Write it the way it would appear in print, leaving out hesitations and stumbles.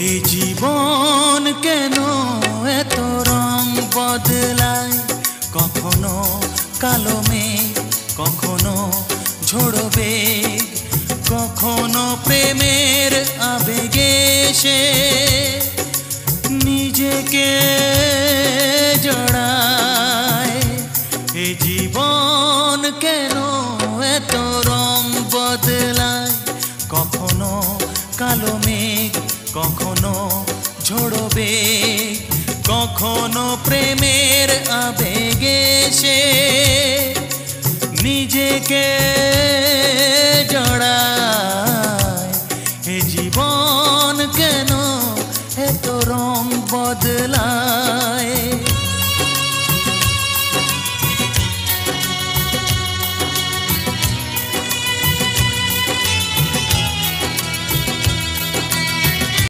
এ জীবন কেন এত রং বদলায়, কখনো কালো মেঘ, কখনো ঝোড়ো বেগ, কখনো প্রেমের আবেগে সে নিজেকে জড়ায়। এ জীবন কেন এত রং বদলায়, কখনো কালো মেঘ, কখনো ঝোড়ো বেগ, কখনো প্রেমের আবেগে সে নিজেকে জড়ায়।